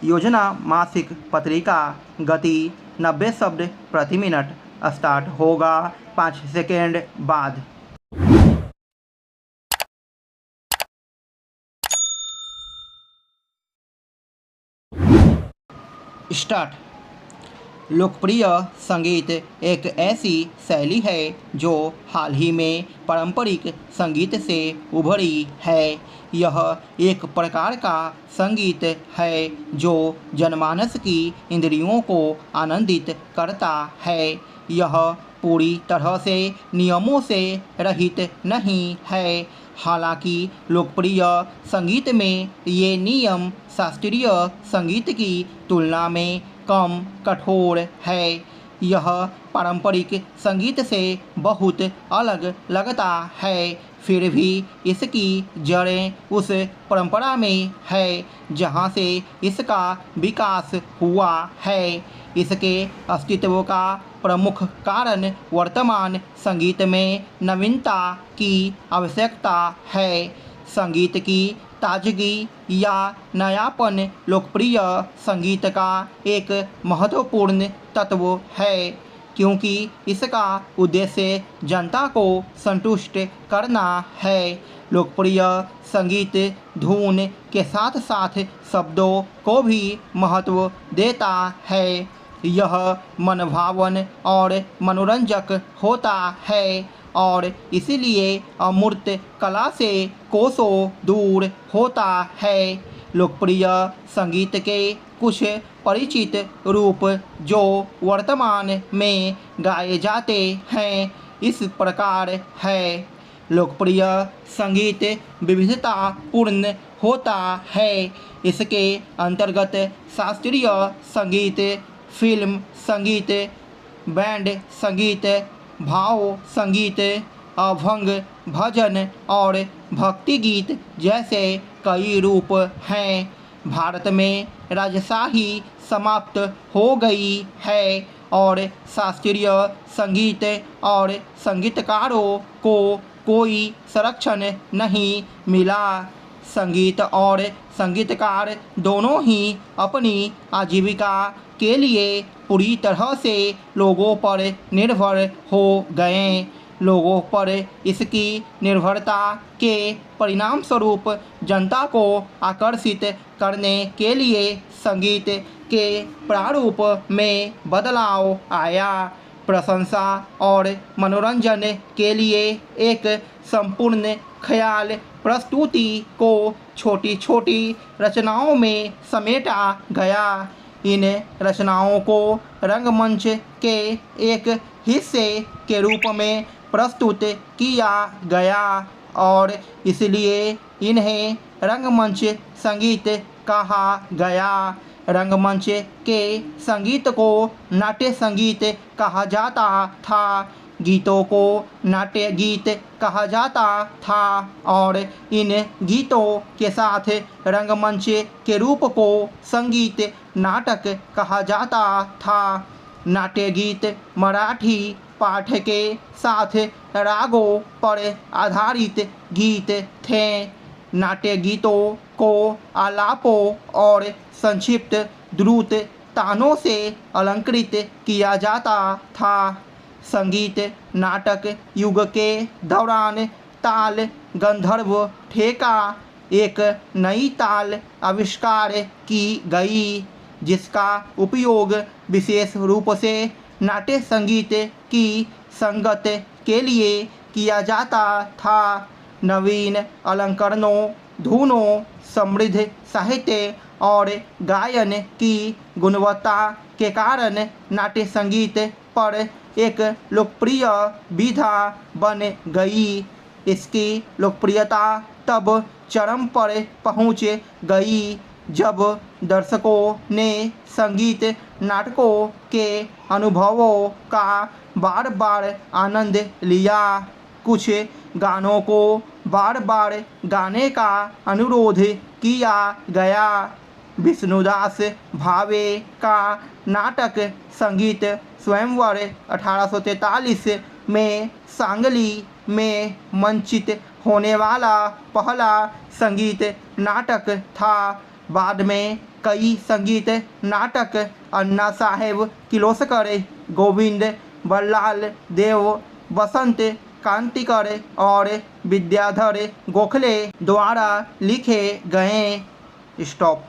योजना मासिक पत्रिका। गति 90 शब्द प्रति मिनट। स्टार्ट होगा 5 सेकेंड बाद। स्टार्ट। लोकप्रिय संगीत एक ऐसी शैली है जो हाल ही में पारंपरिक संगीत से उभरी है। यह एक प्रकार का संगीत है जो जनमानस की इंद्रियों को आनंदित करता है। यह पूरी तरह से नियमों से रहित नहीं है। हालांकि लोकप्रिय संगीत में ये नियम शास्त्रीय संगीत की तुलना में कम कठोर है। यह पारंपरिक संगीत से बहुत अलग लगता है, फिर भी इसकी जड़ें उस परंपरा में है जहाँ से इसका विकास हुआ है। इसके अस्तित्व का प्रमुख कारण वर्तमान संगीत में नवीनता की आवश्यकता है। संगीत की ताजगी या नयापन लोकप्रिय संगीत का एक महत्वपूर्ण तत्व है, क्योंकि इसका उद्देश्य जनता को संतुष्ट करना है। लोकप्रिय संगीत धुन के साथ साथ शब्दों को भी महत्व देता है। यह मनभावन और मनोरंजक होता है और इसलिए अमूर्त कला से कोसों दूर होता है। लोकप्रिय संगीत के कुछ परिचित रूप जो वर्तमान में गाए जाते हैं इस प्रकार है। लोकप्रिय संगीत विविधतापूर्ण होता है। इसके अंतर्गत शास्त्रीय संगीत, फिल्म संगीत, बैंड संगीत, भाव संगीत, अभंग, भजन और भक्ति गीत जैसे कई रूप हैं। भारत में राजशाही समाप्त हो गई है और शास्त्रीय संगीत और संगीतकारों को कोई संरक्षण नहीं मिला। संगीत और संगीतकार दोनों ही अपनी आजीविका के लिए पूरी तरह से लोगों पर निर्भर हो गए। लोगों पर इसकी निर्भरता के परिणामस्वरूप जनता को आकर्षित करने के लिए संगीत के प्रारूप में बदलाव आया। प्रशंसा और मनोरंजन के लिए एक संपूर्ण ख्याल प्रस्तुति को छोटी छोटी रचनाओं में समेटा गया। इन रचनाओं को रंगमंच के एक हिस्से के रूप में प्रस्तुत किया गया और इसलिए इन्हें रंगमंच संगीत कहा गया। रंगमंच के संगीत को नाट्य संगीत कहा जाता था, गीतों को नाट्य गीत कहा जाता था और इन गीतों के साथ रंगमंच के रूप को संगीत नाटक कहा जाता था। नाट्य गीत मराठी पाठ के साथ रागों पर आधारित गीत थे। नाट्य गीतों को आलापों और संक्षिप्त द्रुत तानों से अलंकृत किया जाता था। संगीत नाटक युग के दौरान ताल गंधर्व ठेका एक नई ताल आविष्कार की गई, जिसका उपयोग विशेष रूप से नाट्य संगीत की संगत के लिए किया जाता था। नवीन अलंकरणों, धुनों, समृद्ध साहित्य और गायन की गुणवत्ता के कारण नाट्य संगीत पर एक लोकप्रिय विधा बन गई। इसकी लोकप्रियता तब चरम पर पहुंच गई जब दर्शकों ने संगीत नाटकों के अनुभवों का बार बार आनंद लिया। कुछ गानों को बार बार गाने का अनुरोध किया गया। विष्णुदास भावे का नाटक संगीत स्वयंवर 1843 में सांगली में मंचित होने वाला पहला संगीत नाटक था। बाद में कई संगीत नाटक अन्ना साहेब किर्लोस्कर, गोविंद बल्लाल देव, बसंत कांतिकर और विद्याधर गोखले द्वारा लिखे गए। स्टॉप।